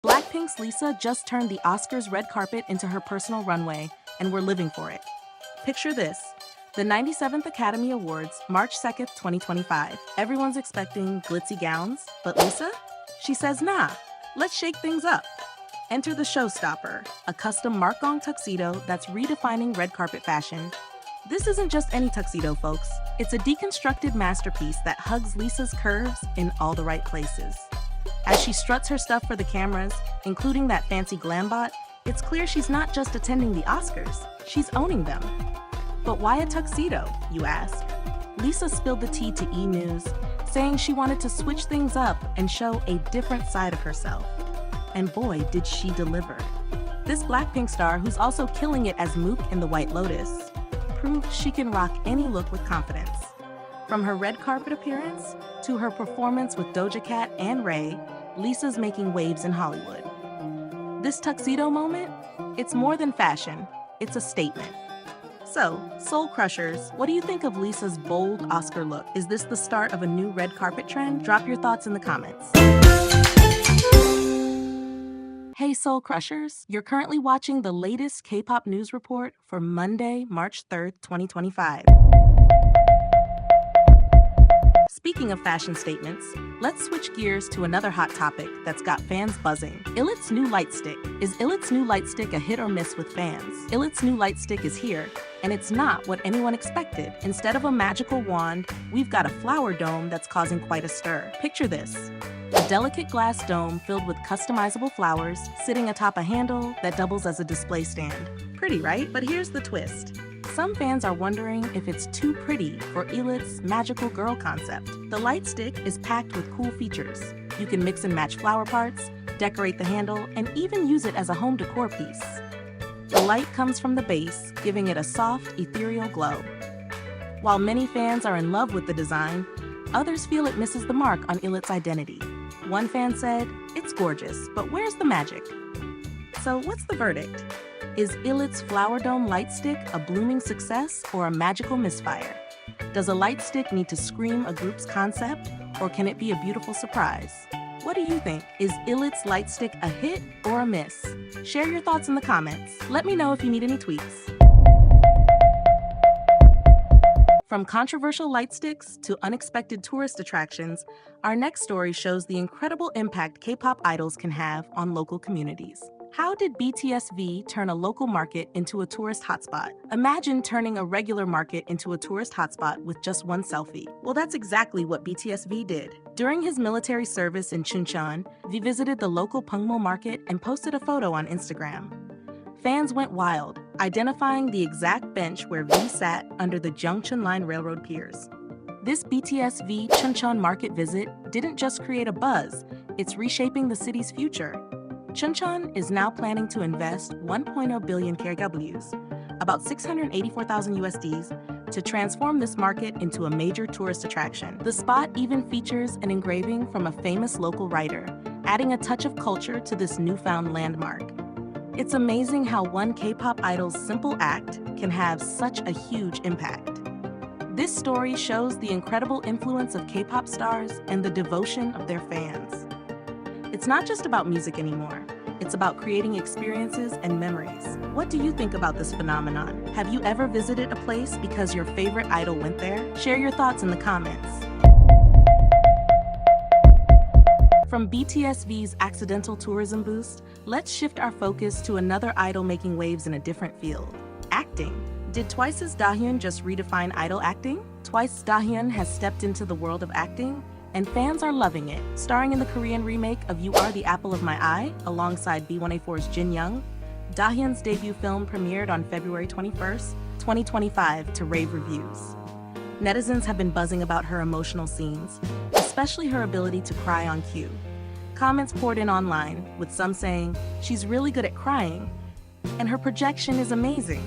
BLACKPINK's Lisa just turned the Oscars red carpet into her personal runway, and we're living for it. Picture this. The 97th Academy Awards, March 2nd, 2025. Everyone's expecting glitzy gowns, but Lisa? She says, nah, let's shake things up. Enter the showstopper, a custom mark-on tuxedo that's redefining red carpet fashion. This isn't just any tuxedo, folks. It's a deconstructed masterpiece that hugs Lisa's curves in all the right places. As she struts her stuff for the cameras, including that fancy glam bot, it's clear she's not just attending the Oscars, she's owning them. But why a tuxedo, you ask? Lisa spilled the tea to E! News, saying she wanted to switch things up and show a different side of herself. And boy, did she deliver. This BLACKPINK star, who's also killing it as Mook in The White Lotus, proved she can rock any look with confidence. From her red carpet appearance to her performance with Doja Cat and Ray, Lisa's making waves in Hollywood. This tuxedo moment? It's more than fashion, it's a statement. So, Seoul Crushers, what do you think of Lisa's bold Oscar look? Is this the start of a new red carpet trend? Drop your thoughts in the comments. Hey Seoul Crushers, you're currently watching the latest K-pop news report for Monday, March 3rd, 2025. Speaking of fashion statements, let's switch gears to another hot topic that's got fans buzzing. ILLIT's new Lightstick. Is ILLIT's new Lightstick a hit or miss with fans? ILLIT's new Lightstick is here, and it's not what anyone expected. Instead of a magical wand, we've got a flower dome that's causing quite a stir. Picture this. A delicate glass dome filled with customizable flowers sitting atop a handle that doubles as a display stand. Pretty, right? But here's the twist. Some fans are wondering if it's too pretty for ILLIT's magical girl concept. The Lightstick is packed with cool features. You can mix and match flower parts, decorate the handle, and even use it as a home decor piece. The light comes from the base, giving it a soft, ethereal glow. While many fans are in love with the design, others feel it misses the mark on ILLIT's identity. One fan said, "It's gorgeous, but where's the magic?" So what's the verdict? Is ILLIT's Flower Dome Lightstick a blooming success or a magical misfire? Does a lightstick need to scream a group's concept, or can it be a beautiful surprise? What do you think? Is ILLIT's Lightstick a hit or a miss? Share your thoughts in the comments. Let me know if you need any tweaks. From controversial lightsticks to unexpected tourist attractions, our next story shows the incredible impact K-pop idols can have on local communities. How did BTS V turn a local market into a tourist hotspot? Imagine turning a regular market into a tourist hotspot with just one selfie. Well, that's exactly what BTS V did. During his military service in Seoul, V visited the local Pungmo market and posted a photo on Instagram. Fans went wild, identifying the exact bench where V sat under the Junction Line railroad piers. This BTS V Chuncheon market visit didn't just create a buzz, it's reshaping the city's future. Chuncheon is now planning to invest 1.0 billion KRWs, about 684,000 USDs, to transform this market into a major tourist attraction. The spot even features an engraving from a famous local writer, adding a touch of culture to this newfound landmark. It's amazing how one K-pop idol's simple act can have such a huge impact. This story shows the incredible influence of K-pop stars and the devotion of their fans. It's not just about music anymore. It's about creating experiences and memories. What do you think about this phenomenon? Have you ever visited a place because your favorite idol went there? Share your thoughts in the comments. From BTS V's accidental tourism boost, let's shift our focus to another idol making waves in a different field: acting. Did TWICE's Dahyun just redefine idol acting? TWICE Dahyun has stepped into the world of acting, and fans are loving it. Starring in the Korean remake of You Are the Apple of My Eye, alongside B1A4's Jin Young, Dahyun's debut film premiered on February 21st, 2025 to rave reviews. Netizens have been buzzing about her emotional scenes, especially her ability to cry on cue. Comments poured in online, with some saying, "She's really good at crying," and "Her projection is amazing."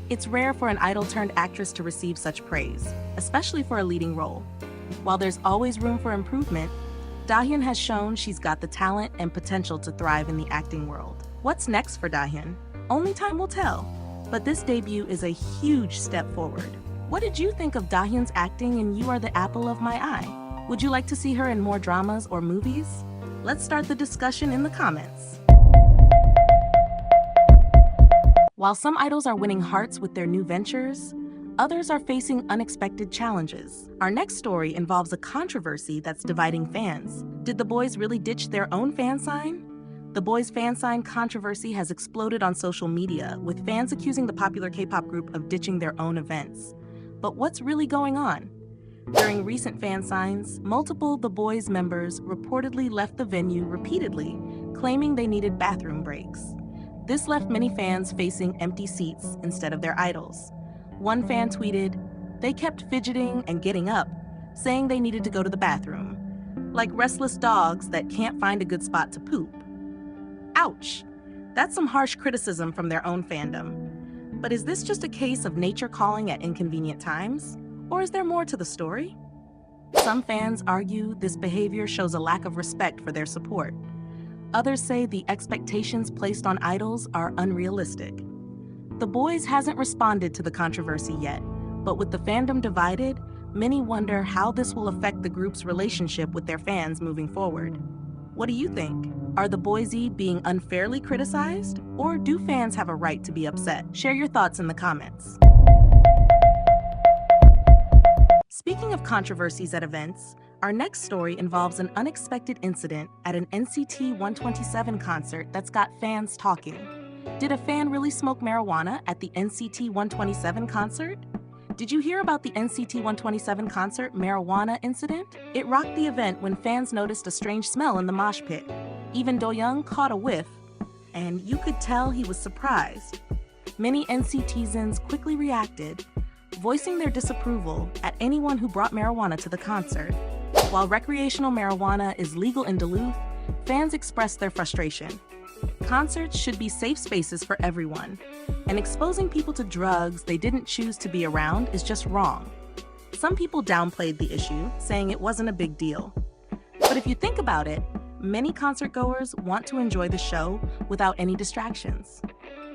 It's rare for an idol-turned-actress to receive such praise, especially for a leading role. While there's always room for improvement, Dahyun has shown she's got the talent and potential to thrive in the acting world. What's next for Dahyun? Only time will tell, but this debut is a huge step forward. What did you think of Dahyun's acting in You Are the Apple of My Eye? Would you like to see her in more dramas or movies? Let's start the discussion in the comments. While some idols are winning hearts with their new ventures, others are facing unexpected challenges. Our next story involves a controversy that's dividing fans. Did the boys really ditch their own fan sign? The BOYZ fan sign controversy has exploded on social media, with fans accusing the popular K-pop group of ditching their own events. But what's really going on? During recent fan signs, multiple The BOYZ members reportedly left the venue repeatedly, claiming they needed bathroom breaks. This left many fans facing empty seats instead of their idols. One fan tweeted, "They kept fidgeting and getting up, saying they needed to go to the bathroom, like restless dogs that can't find a good spot to poop." Ouch! That's some harsh criticism from their own fandom. But is this just a case of nature calling at inconvenient times? Or is there more to the story? Some fans argue this behavior shows a lack of respect for their support. Others say the expectations placed on idols are unrealistic. The BOYZ hasn't responded to the controversy yet, but with the fandom divided, many wonder how this will affect the group's relationship with their fans moving forward. What do you think? Are the BOYZ being unfairly criticized, or do fans have a right to be upset? Share your thoughts in the comments. Speaking of controversies at events, our next story involves an unexpected incident at an NCT 127 concert that's got fans talking. Did a fan really smoke marijuana at the NCT 127 concert? Did you hear about the NCT 127 concert marijuana incident? It rocked the event when fans noticed a strange smell in the mosh pit. Even Doyoung caught a whiff, and you could tell he was surprised. Many NCTzens quickly reacted, voicing their disapproval at anyone who brought marijuana to the concert. While recreational marijuana is legal in Duluth, fans expressed their frustration. Concerts should be safe spaces for everyone, and exposing people to drugs they didn't choose to be around is just wrong. Some people downplayed the issue, saying it wasn't a big deal. But if you think about it, many concertgoers want to enjoy the show without any distractions.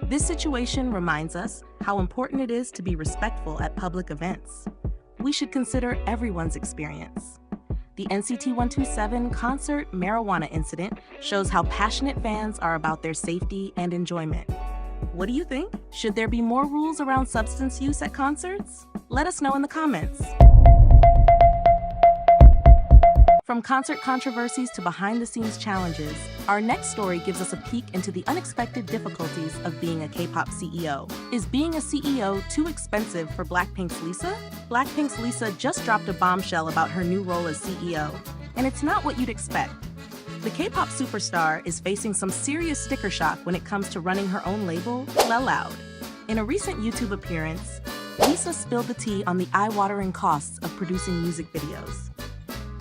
This situation reminds us how important it is to be respectful at public events. We should consider everyone's experience. The NCT 127 concert marijuana incident shows how passionate fans are about their safety and enjoyment. What do you think? Should there be more rules around substance use at concerts? Let us know in the comments. From concert controversies to behind-the-scenes challenges, our next story gives us a peek into the unexpected difficulties of being a K-pop CEO. Is being a CEO too expensive for BLACKPINK's Lisa? BLACKPINK's Lisa just dropped a bombshell about her new role as CEO, and it's not what you'd expect. The K-pop superstar is facing some serious sticker shock when it comes to running her own label, Loud. In a recent YouTube appearance, Lisa spilled the tea on the eye-watering costs of producing music videos.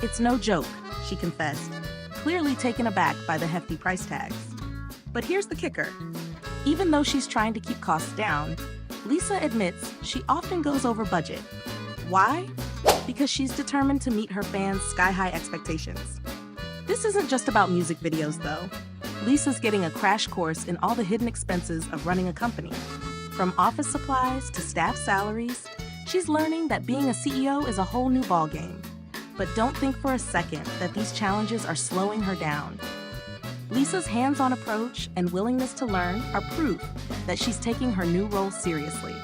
"It's no joke," she confessed, clearly taken aback by the hefty price tags. But here's the kicker. Even though she's trying to keep costs down, Lisa admits she often goes over budget. Why? Because she's determined to meet her fans' sky-high expectations. This isn't just about music videos, though. Lisa's getting a crash course in all the hidden expenses of running a company. From office supplies to staff salaries, she's learning that being a CEO is a whole new ballgame. But don't think for a second that these challenges are slowing her down. Lisa's hands-on approach and willingness to learn are proof that she's taking her new role seriously.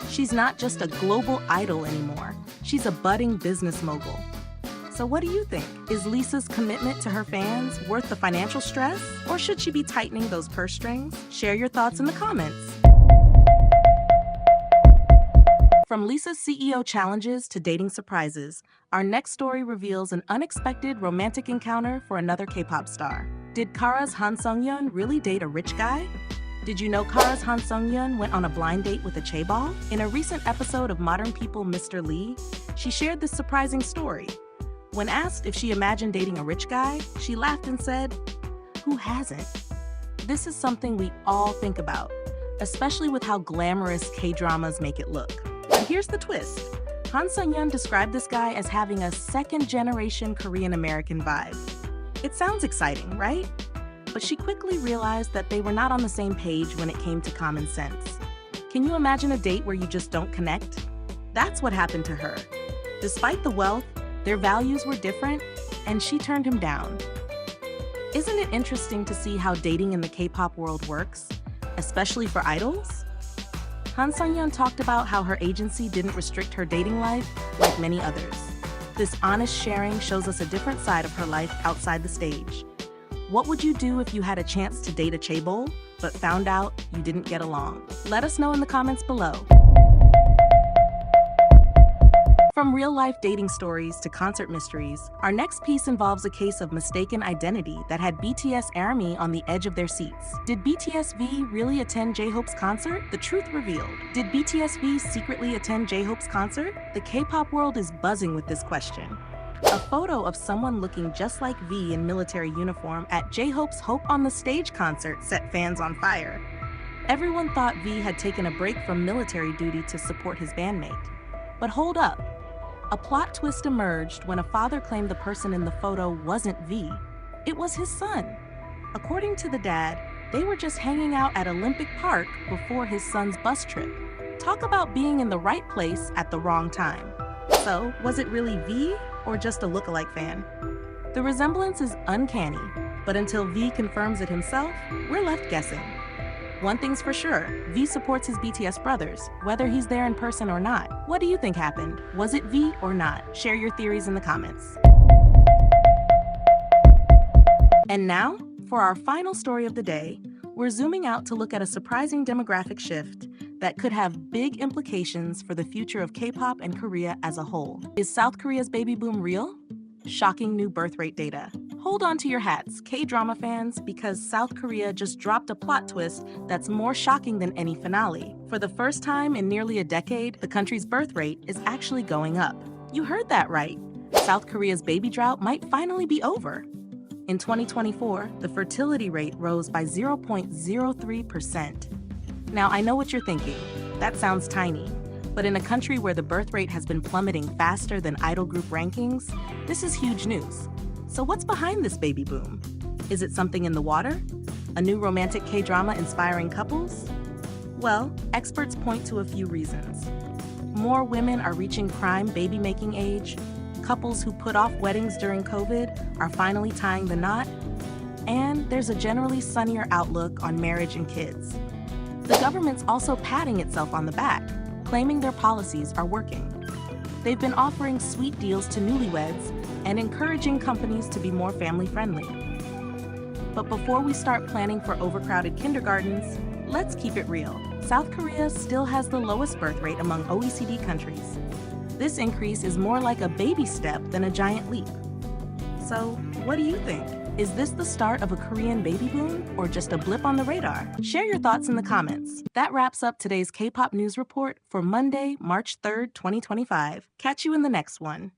She's not just a global idol anymore, she's a budding business mogul. So what do you think? Is Lisa's commitment to her fans worth the financial stress, or should she be tightening those purse strings? Share your thoughts in the comments. From Lisa's CEO challenges to dating surprises, our next story reveals an unexpected romantic encounter for another K-pop star. Did Kara's Han Seungyeon really date a rich guy? Did you know Kara's Han Seungyeon went on a blind date with a chaebol? In a recent episode of Modern People Mr. Lee, she shared this surprising story. When asked if she imagined dating a rich guy, she laughed and said, "Who hasn't?" This is something we all think about, especially with how glamorous K-dramas make it look. But here's the twist. Han Seungyeon described this guy as having a second-generation Korean-American vibe. It sounds exciting, right? But she quickly realized that they were not on the same page when it came to common sense. Can you imagine a date where you just don't connect? That's what happened to her. Despite the wealth, their values were different, and she turned him down. Isn't it interesting to see how dating in the K-pop world works, especially for idols? Seungyeon talked about how her agency didn't restrict her dating life like many others. This honest sharing shows us a different side of her life outside the stage. What would you do if you had a chance to date a chaebol, but found out you didn't get along? Let us know in the comments below. From real-life dating stories to concert mysteries, our next piece involves a case of mistaken identity that had BTS ARMY on the edge of their seats. Did BTS V really attend J-Hope's concert? The truth revealed. Did BTS V secretly attend J-Hope's concert? The K-pop world is buzzing with this question. A photo of someone looking just like V in military uniform at J-Hope's Hope on the Stage concert set fans on fire. Everyone thought V had taken a break from military duty to support his bandmate. But hold up. A plot twist emerged when a father claimed the person in the photo wasn't V. It was his son. According to the dad, they were just hanging out at Olympic Park before his son's bus trip. Talk about being in the right place at the wrong time. So, was it really V or just a lookalike fan? The resemblance is uncanny, but until V confirms it himself, we're left guessing. One thing's for sure, V supports his BTS brothers, whether he's there in person or not. What do you think happened? Was it V or not? Share your theories in the comments. And now, for our final story of the day, we're zooming out to look at a surprising demographic shift that could have big implications for the future of K-pop and Korea as a whole. Is South Korea's baby boom real? Shocking new birth rate data. Hold on to your hats, K-drama fans, because South Korea just dropped a plot twist that's more shocking than any finale. For the first time in nearly a decade, the country's birth rate is actually going up. You heard that right. South Korea's baby drought might finally be over. In 2024, the fertility rate rose by 0.03%. Now, I know what you're thinking. That sounds tiny. But in a country where the birth rate has been plummeting faster than idol group rankings, this is huge news. So what's behind this baby boom? Is it something in the water? A new romantic K-drama inspiring couples? Well, experts point to a few reasons. More women are reaching prime baby-making age, couples who put off weddings during COVID are finally tying the knot, and there's a generally sunnier outlook on marriage and kids. The government's also patting itself on the back, claiming their policies are working. They've been offering sweet deals to newlyweds and encouraging companies to be more family-friendly. But before we start planning for overcrowded kindergartens, let's keep it real. South Korea still has the lowest birth rate among OECD countries. This increase is more like a baby step than a giant leap. So, what do you think? Is this the start of a Korean baby boom or just a blip on the radar? Share your thoughts in the comments. That wraps up today's K-pop news report for Monday, March 3rd, 2025. Catch you in the next one.